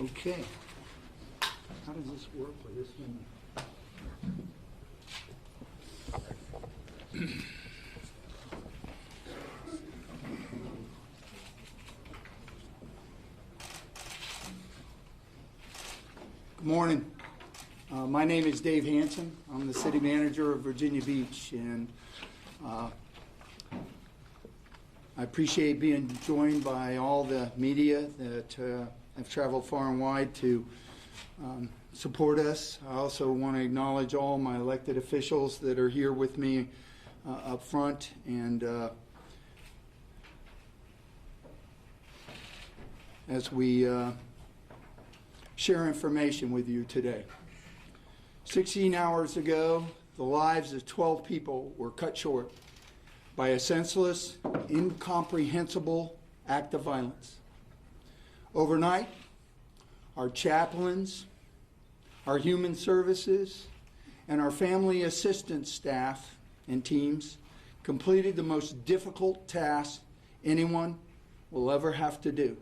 Okay. How does this work with this one? Good morning. My name is Dave Hanson. I'm the city manager of Virginia Beach, and I appreciate being joined by all the media that have traveled far and wide to support us. I also want to acknowledge all my elected officials that are here with me up front, and as we share information with you today. 16 hours ago, the lives of 12 people were cut short by a senseless, incomprehensible act of violence. Overnight, our chaplains, our human services, and our family assistance staff and teams completed the most difficult task anyone will ever have to do,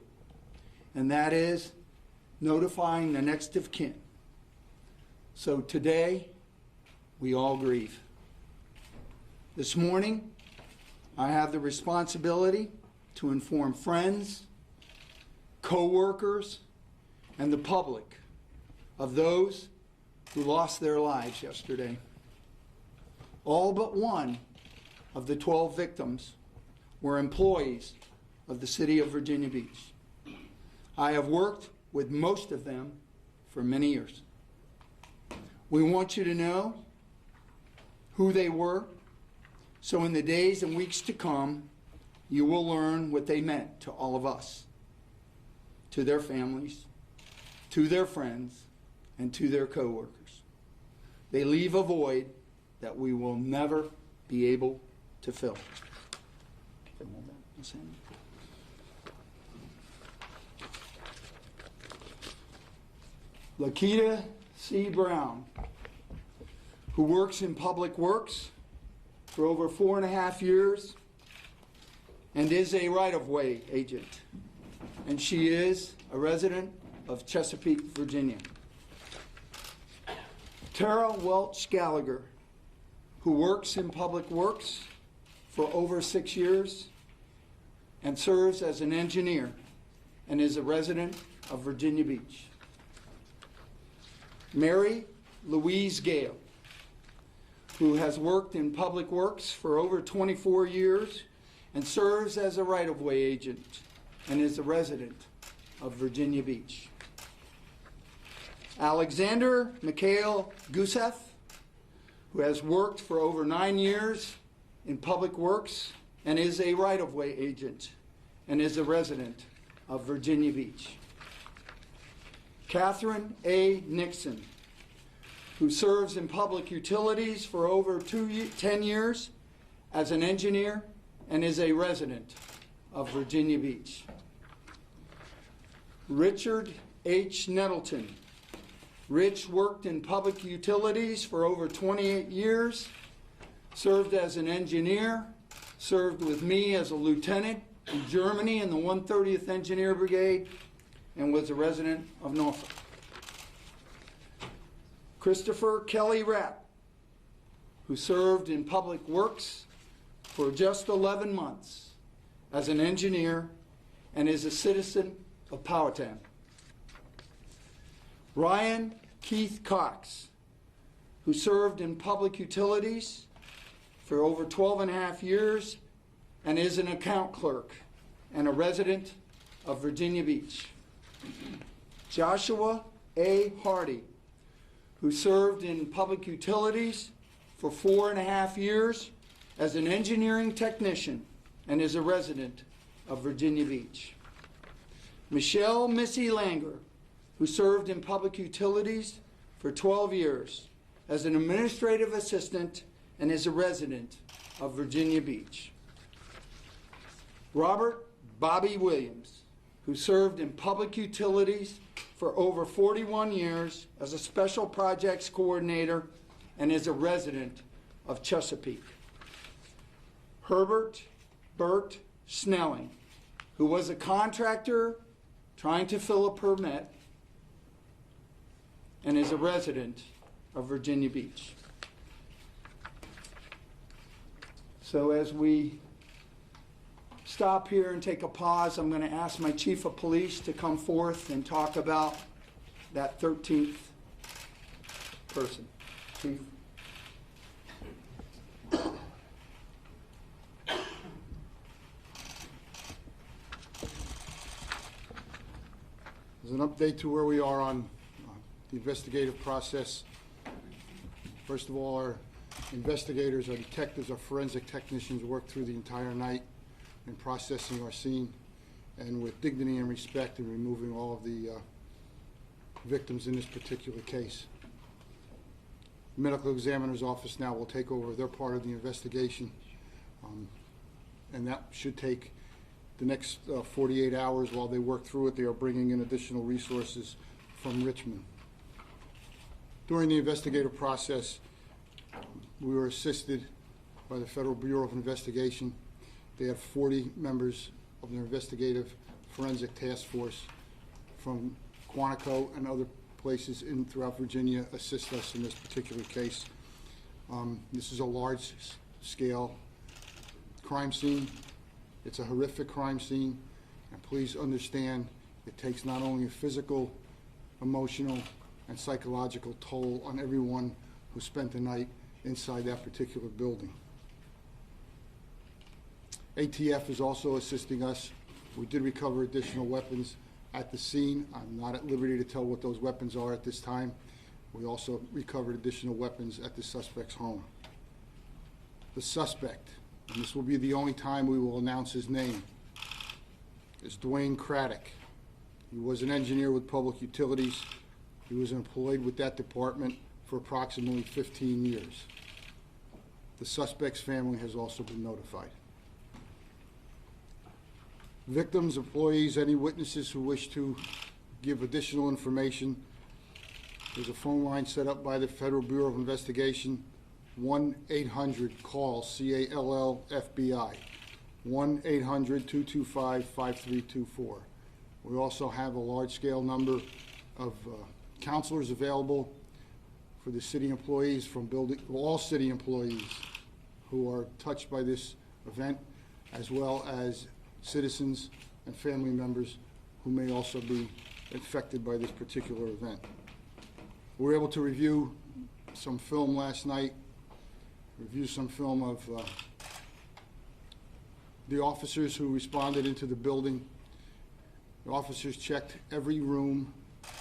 and that is notifying the next of kin. So today, we all grieve. This morning, I have the responsibility to inform friends, co-workers, and the public of those who lost their lives yesterday. All but one of the 12 victims were employees of the city of Virginia Beach. I have worked with most of them for many years. We want you to know who they were, so in the days and weeks to come, you will learn what they meant to all of us, to their families, to their friends, and to their coworkers. They leave a void that we will never be able to fill. Lakita C. Brown, who works in public works for over 4.5 years and is a right-of-way agent, and she is a resident of Chesapeake, Virginia. Tara Welch Gallagher, who works in public works for over 6 years and serves as an engineer and is a resident of Virginia Beach. Mary Louise Gayle, who has worked in public works for over 24 years and serves as a right-of-way agent and is a resident of Virginia Beach. Alexander Mikhail Gusev, who has worked for over 9 years in public works and is a right-of-way agent and is a resident of Virginia Beach. Katherine A. Nixon, who serves in public utilities for over 10 years as an engineer and is a resident of Virginia Beach. Richard H. Nettleton. Rich worked in public utilities for over 28 years, served as an engineer, served with me as a lieutenant in Germany in the 130th Engineer Brigade, and was a resident of Norfolk. Christopher Kelly Rapp, who served in public works for just 11 months as an engineer and is a citizen of Powhatan. Ryan Keith Cox, who served in public utilities for over 12.5 years and is an account clerk and a resident of Virginia Beach. Joshua A. Hardy, who served in public utilities for 4.5 years as an engineering technician and is a resident of Virginia Beach. Michelle Missy Langer, who served in public utilities for 12 years as an administrative assistant and is a resident of Virginia Beach. Robert Bobby Williams, who served in public utilities for over 41 years as a special projects coordinator and is a resident of Chesapeake. Herbert Bert Snelling, who was a contractor trying to fill a permit and is a resident of Virginia Beach. So as we stop here and take a pause, I'm going to ask my Chief of Police to come forth and talk about that 13th person. Chief. As an update to where we are on the investigative process, first of all, our investigators, our detectives, our forensic technicians worked through the entire night in processing our scene and with dignity and respect in removing all of the victims in this particular case. The medical examiner's office now will take over their part of the investigation, and that should take the next 48 hours. While they work through it, they are bringing in additional resources from Richmond. During the investigative process, we were assisted by the Federal Bureau of Investigation. They have 40 members of their investigative forensic task force from Quantico and other places throughout Virginia assist us in this particular case. This is a large-scale crime scene. It's a horrific crime scene, and please understand it takes not only a physical, emotional, and psychological toll on everyone who spent the night inside that particular building. ATF is also assisting us. We did recover additional weapons at the scene. I'm not at liberty to tell what those weapons are at this time. We also recovered additional weapons at the suspect's home. The suspect, and this will be the only time we will announce his name, is Dwayne Craddock. He was an engineer with Public Utilities. He was employed with that department for approximately 15 years. The suspect's family has also been notified. Victims, employees, any witnesses who wish to give additional information, there's a phone line set up by the Federal Bureau of Investigation, 1-800-CALL, C-A-L-L, FBI, 1-800-225-5324. We also have a large-scale number of counselors available for the city employees all city employees who are touched by this event, as well as citizens and family members who may also be affected by this particular event. We were able to review some film last night, review some film of the officers who responded into the building. The officers checked every room,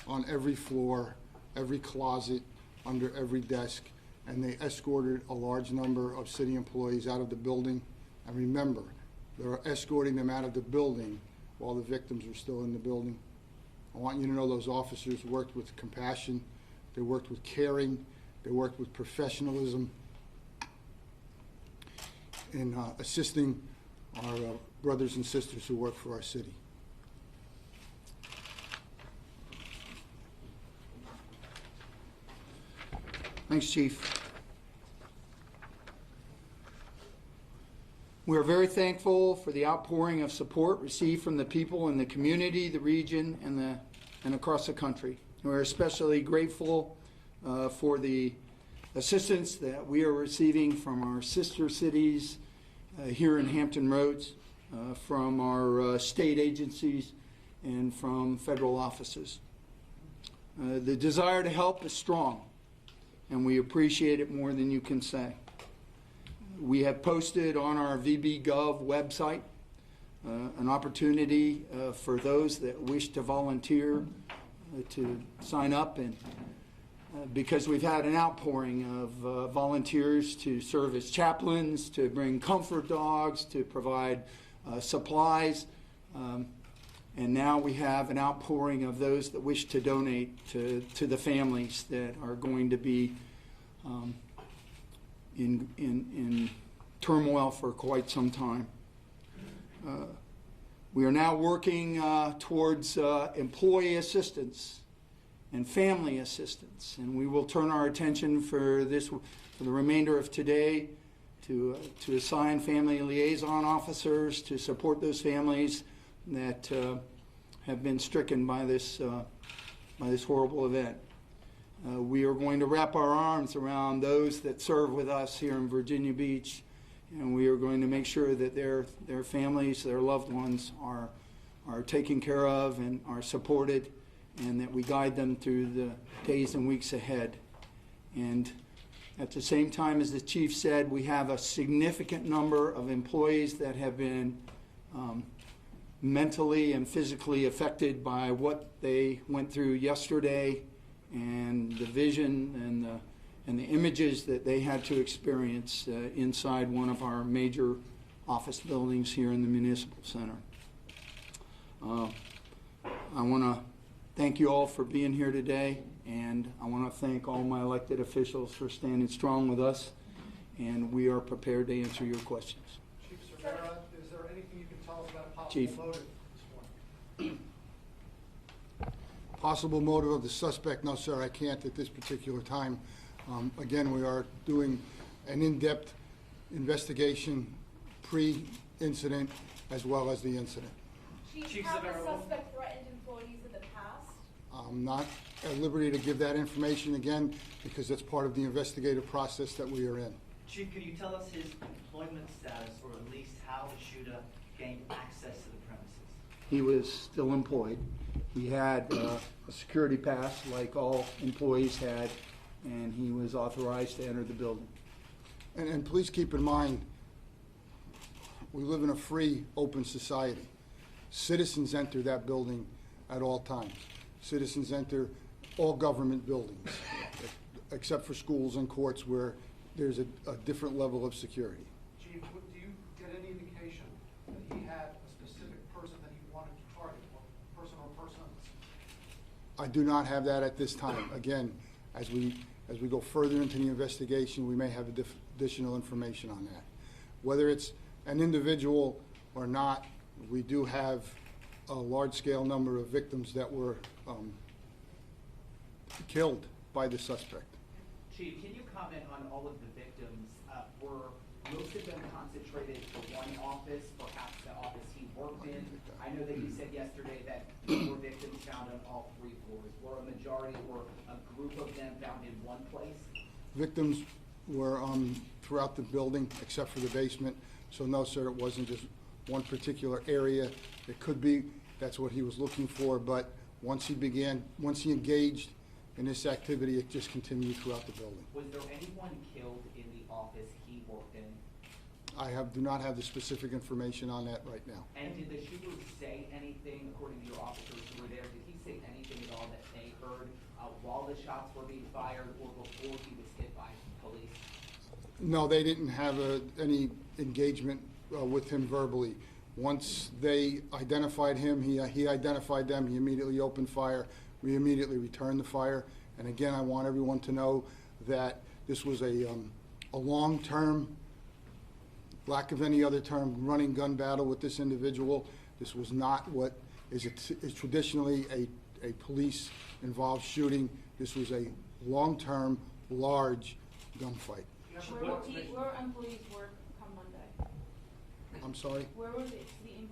on every floor, every closet, under every desk, and they escorted a large number of city employees out of the building. And remember, they're escorting them out of the building while the victims were still in the building. I want you to know those officers worked with compassion, they worked with caring, they worked with professionalism in assisting our brothers and sisters who work for our city. Thanks, Chief. We are very thankful for the outpouring of support received from the people in the community, the region, and across the country. We're especially grateful for the assistance that we are receiving from our sister cities here in Hampton Roads, from our state agencies, and from federal offices. The desire to help is strong, and we appreciate it more than you can say. We have posted on our VB.gov website an opportunity for those that wish to volunteer to sign up, and because we've had an outpouring of volunteers to serve as chaplains, to bring comfort dogs, to provide supplies, and now we have an outpouring of those that wish to donate to the families that are going to be in turmoil for quite some time. We are now working towards employee assistance and family assistance, and we will turn our attention for the remainder of today to assign family liaison officers to support those families that have been stricken by this horrible event. We are going to wrap our arms around those that serve with us here in Virginia Beach, and we are going to make sure that their families, their loved ones are taken care of and are supported, and that we guide them through the days and weeks ahead. And at the same time, as the chief said, we have a significant number of employees that have been mentally and physically affected by what they went through yesterday, and the vision and the images that they had to experience inside one of our major office buildings here in the Municipal Center. I want to thank you all for being here today, and I want to thank all my elected officials for standing strong with us, and we are prepared to answer your questions. Chief Cervera, is there anything you can tell us about a possible Chief. motive this morning? Possible motive of the suspect, no, sir, I can't at this particular time. Again, we are doing an in-depth investigation pre-incident as well as the incident. Chief, have the suspect threatened employees in the past? I'm not at liberty to give that information again because that's part of the investigative process that we are in. Chief, could you tell us his employment status, or at least how the shooter gained access to the premises? He was still employed. He had a security pass like all employees had, and he was authorized to enter the building. And please keep in mind, we live in a free, open society. Citizens enter that building at all times. Citizens enter all government buildings, except for schools and courts where there's a different level of security. Chief, do you get any indication that he had a specific person that he wanted to target, or person or persons? I do not have that at this time. Again, as we go further into the investigation, we may have additional information on that. Whether it's an individual or not, we do have a large-scale number of victims that were killed by the suspect. Chief, can you comment on all of the victims? Were most of them concentrated to one office, perhaps the office he worked in? I know that you said yesterday that there were victims found on all 3 floors. Were a majority or a group of them found in one place? Victims were throughout the building except for the basement. So no, sir, it wasn't just one particular area. It could be that's what he was looking for, but once he engaged in this activity, it just continued throughout the building. Was there anyone killed in the office he worked in? I do not have the specific information on that right now. And did the shooter say anything, according to your officers who were there, did he say anything at all that they heard while the shots were being fired or before he was hit by police? No, they didn't have any engagement with him verbally. Once they identified him, he identified them, he immediately opened fire. We immediately returned the fire. And again, I want everyone to know that this was a long-term, lack of any other term, running gun battle with this individual. This was not what is traditionally a police-involved shooting. This was a long-term, large gunfight. Where employees work come Monday? I'm sorry? Where will the city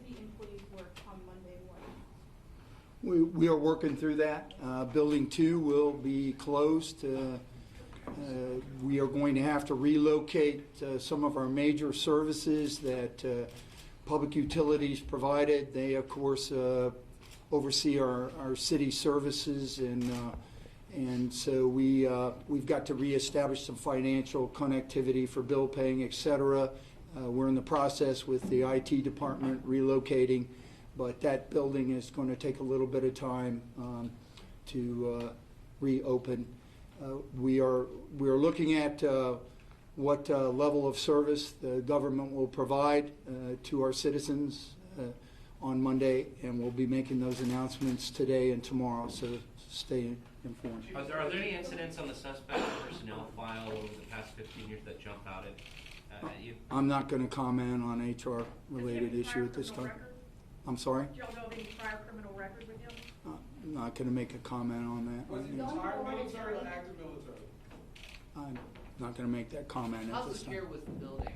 employees work come Monday morning? We are working through that. Building 2 will be closed. We are going to have to relocate some of our major services that Public Utilities provided. They, of course, oversee our city services, and so we've got to reestablish some financial connectivity for bill paying, et cetera. We're in the process with the IT department relocating, but that building is going to take a little bit of time to reopen. We are looking at what level of service the government will provide to our citizens on Monday, and we'll be making those announcements today and tomorrow, so stay informed. Are there any incidents on the suspect personnel file over the past 15 years that jump out at you? I'm not going to comment on HR-related issue at this time. I'm sorry? Do y'all know of any prior criminal record with him? I'm not going to make a comment on that. Was he retired military or active military? I'm not going to make that comment How at this secure time. was the building?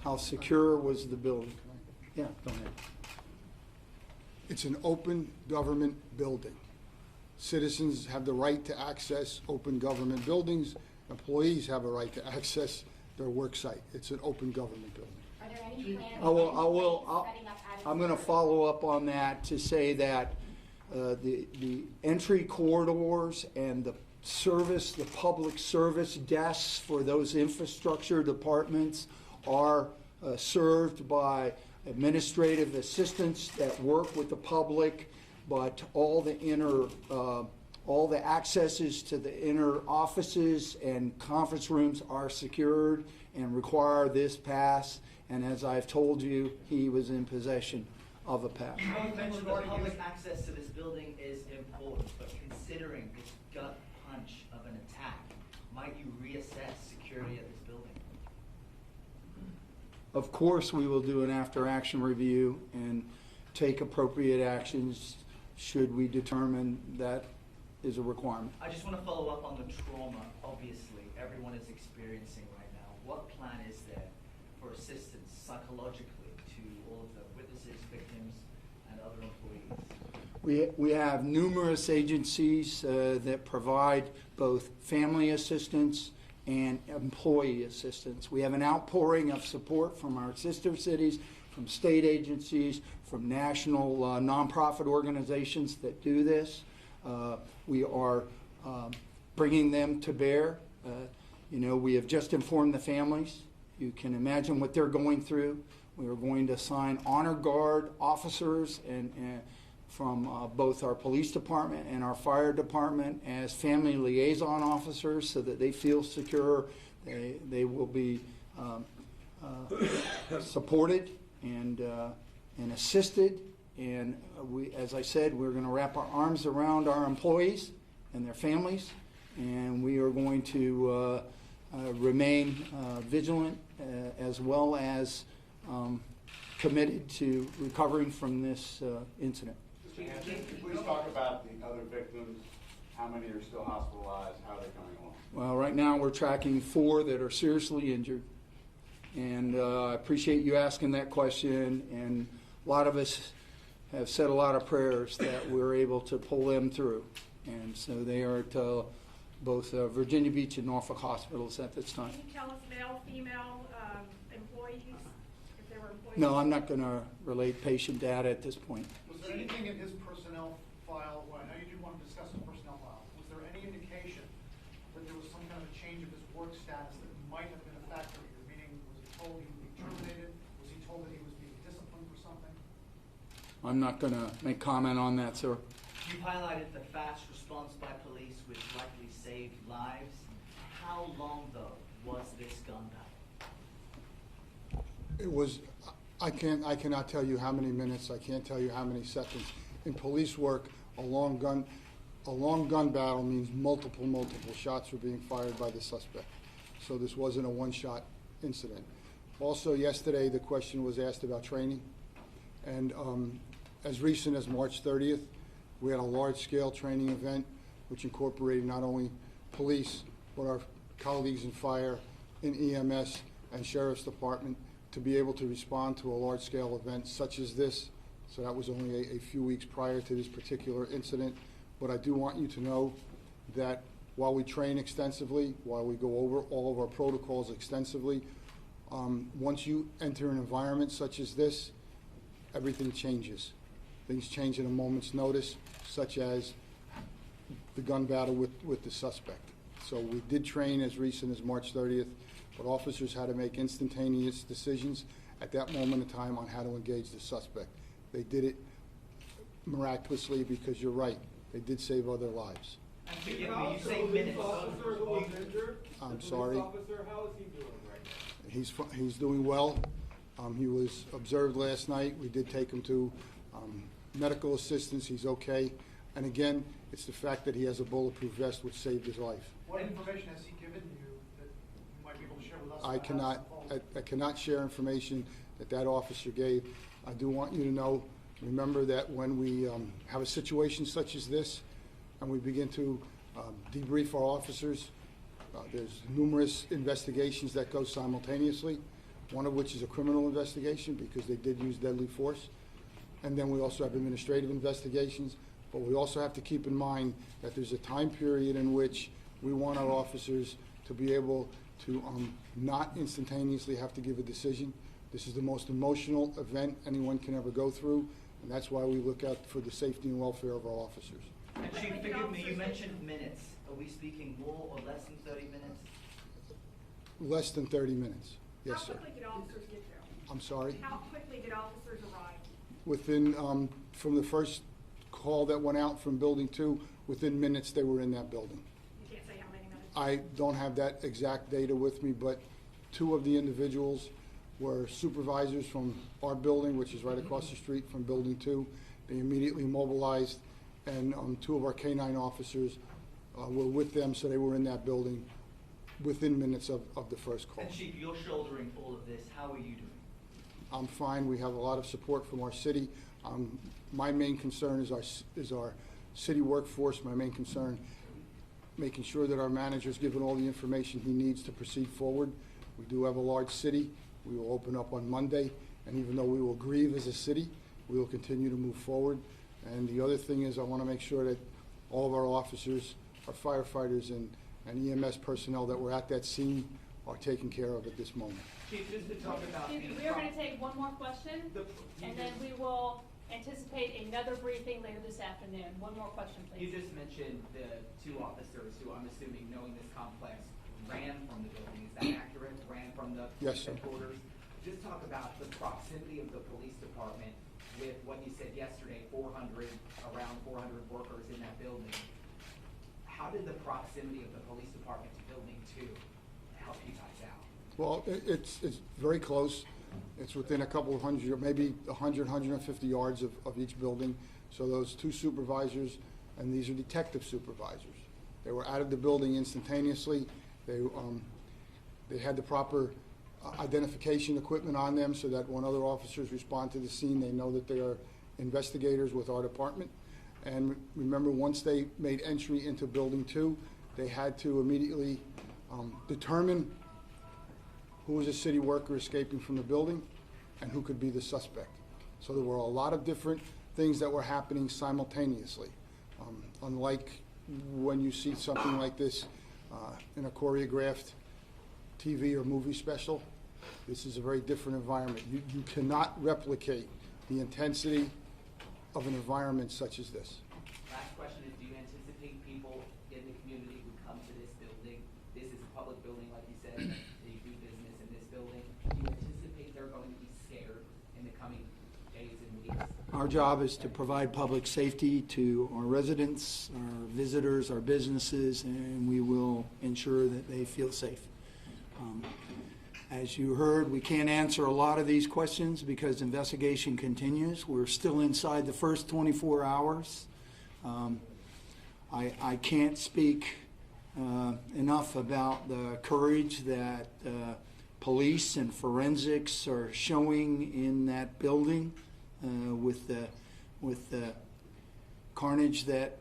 How secure was the building? Yeah, go ahead. It's an open government building. Citizens have the right to access open government buildings. Employees have a right to access their work site. It's an open government building. Are there any plans? I'm going to follow up on that to say that the entry corridors and the public service desks for those infrastructure departments are served by administrative assistants that work with the public, but all the accesses to the inner offices and conference rooms are secured and require this pass. And as I've told you, he was in possession of a pass. You mentioned the public access to this building is important, but considering this gut punch of an attack, might you reassess security at this building? Of course, we will do an after-action review and take appropriate actions should we determine that is a requirement. I just want to follow up on the trauma, obviously, everyone is experiencing right now. What plan is there for assistance psychologically to all of the witnesses, victims, and other employees? We have numerous agencies that provide both family assistance and employee assistance. We have an outpouring of support from our sister cities, from state agencies, from national nonprofit organizations that do this. We are bringing them to bear. We have just informed the families. You can imagine what they're going through. We are going to assign honor guard officers and from both our police department and our fire department as family liaison officers so that they feel secure. They will be supported and assisted. And as I said, we're going to wrap our arms around our employees and their families, and we are going to remain vigilant as well as committed to recovering from this incident. Please talk about the other victims. How many are still hospitalized? How are they coming along? Well, right now we're tracking 4 that are seriously injured. And I appreciate you asking that question. And a lot of us have said a lot of prayers that we're able to pull them through. And so they are at both Virginia Beach and Norfolk hospitals at this time. Can you tell us male, female, employees, if they were employees? No, I'm not going to relate patient data at this point. Was there anything in his personnel file, well, I know you didn't want to discuss his personnel file, was there any indication that there was some kind of a change of his work status that might have been a factor here? Meaning, was he told he would be terminated? Was he told that he was being disciplined for something? I'm not going to make comment on that, sir. You highlighted the fast response by police, which likely saved lives. How long, though, was this gun battle? It was, I cannot tell you how many minutes, I can't tell you how many seconds. In police work, a long gun battle means multiple shots were being fired by the suspect. So this wasn't a one-shot incident. Also, yesterday, the question was asked about training. And as recent as March 30th, we had a large-scale training event which incorporated not only police, but our colleagues in fire, in EMS, and Sheriff's Department to be able to respond to a large-scale event such as this. So that was only a few weeks prior to this particular incident. But I do want you to know that while we train extensively, while we go over all of our protocols extensively, once you enter an environment such as this, everything changes. Things change at a moment's notice, such as the gun battle with the suspect. So we did train as recent as March 30th, but officers had to make instantaneous decisions at that moment in time on how to engage the suspect. They did it miraculously because you're right, they did save other lives. And forgive me, you say minutes. I'm sorry. Officer, how is he doing right now? He's doing well. He was observed last night. We did take him to medical assistance. He's okay. And again, it's the fact that he has a bulletproof vest which saved his life. What information has he given you that you might be able to share with us? I cannot share information that officer gave. I do want you to know, remember that when we have a situation such as this and we begin to debrief our officers, there's numerous investigations that go simultaneously, one of which is a criminal investigation because they did use deadly force. And then we also have administrative investigations. But we also have to keep in mind that there's a time period in which we want our officers to be able to not instantaneously have to give a decision. This is the most emotional event anyone can ever go through, and that's why we look out for the safety and welfare of our officers. And Chief, forgive me, you mentioned minutes. Are we speaking more or less than 30 minutes? Less than 30 minutes. Yes, sir. How quickly did officers get there? I'm sorry? How quickly did officers arrive? Within, from the first call that went out from Building 2, within minutes they were in that building. You can't say how many minutes? I don't have that exact data with me, but 2 of the individuals were supervisors from our building, which is right across the street from Building 2. They immediately mobilized, and 2 of our K-9 officers were with them, so they were in that building within minutes of the first call. And Chief, you're shouldering all of this. How are you doing? I'm fine. We have a lot of support from our city. My main concern is our city workforce. My main concern, making sure that our manager's given all the information he needs to proceed forward. We do have a large city. We will open up on Monday, and even though we will grieve as a city, we will continue to move forward. And the other thing is I want to make sure that all of our officers, our firefighters, and EMS personnel that were at that scene are taken care of at this moment. Chief, just to talk about. We are going to take one more question, and then we will anticipate another briefing later this afternoon. One more question, You please. just mentioned the 2 officers who I'm assuming, knowing this complex, ran from the building. Is that accurate? Ran from the Yes, sir. headquarters? Just talk about the proximity of the police department with what you said yesterday, around 400 workers in that building. How did the proximity of the police department to Building 2 help you guys out? Well, it's very close. It's within a couple of hundred, maybe 100, 150 yards of each building. So those 2 supervisors, and these are detective supervisors, they were out of the building instantaneously. They had the proper identification equipment on them so that when other officers respond to the scene, they know that they are investigators with our department. And remember, once they made entry into Building 2, they had to immediately determine who was a city worker escaping from the building and who could be the suspect. So there were a lot of different things that were happening simultaneously. Unlike when you see something like this in a choreographed TV or movie special, this is a very different environment. You cannot replicate the intensity of an environment such as this. Last question is, do you anticipate people in the community who come to this building? This is a public building, like you said, they do business in this building. Do you anticipate they're going to be scared in the coming days and weeks? Our job is to provide public safety to our residents, our visitors, our businesses, and we will ensure that they feel safe. As you heard, we can't answer a lot of these questions because investigation continues. We're still inside the first 24 hours. I can't speak enough about the courage that police and forensics are showing in that building with the carnage that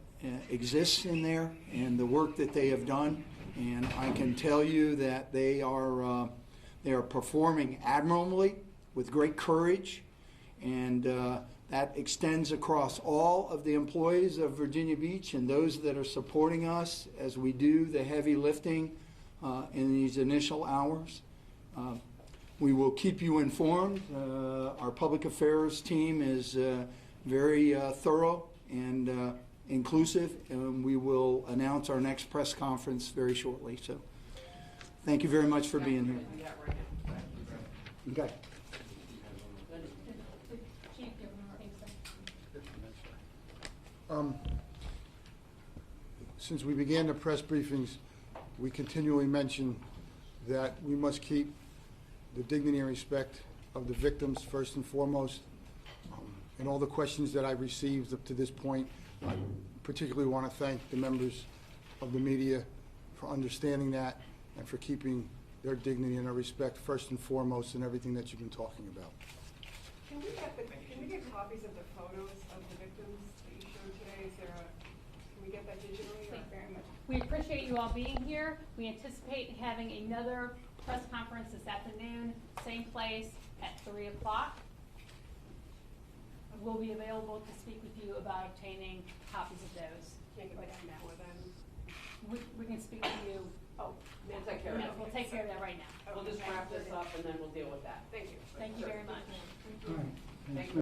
exists in there and the work that they have done. And I can tell you that they are performing admirably with great courage, and that extends across all of the employees of Virginia Beach and those that are supporting us as we do the heavy lifting in these initial hours. We will keep you informed. Our public affairs team is very thorough and inclusive, and we will announce our next press conference very shortly. So thank you very much for being here. Okay. Chief, you have more things to say? Since we began the press briefings, we continually mention that we must keep the dignity and respect of the victims first and foremost. And all the questions that I've received up to this point, I particularly want to thank the members of the media for understanding that and for keeping their dignity and their respect first and foremost in everything that you've been talking about. Can we get copies of the photos of the victims that you showed today? Can we get that digitally? Thank you very much. We appreciate you all being here. We anticipate having another press conference this afternoon, same place at 3 o'clock. will be available to speak with you about obtaining copies of those. Can't get right back now. now then. We can speak to you. Oh, We'll take care of it. We'll take care of that right now. We'll just wrap this up and then we'll deal with that. thank you. Thank you very much. Thank you.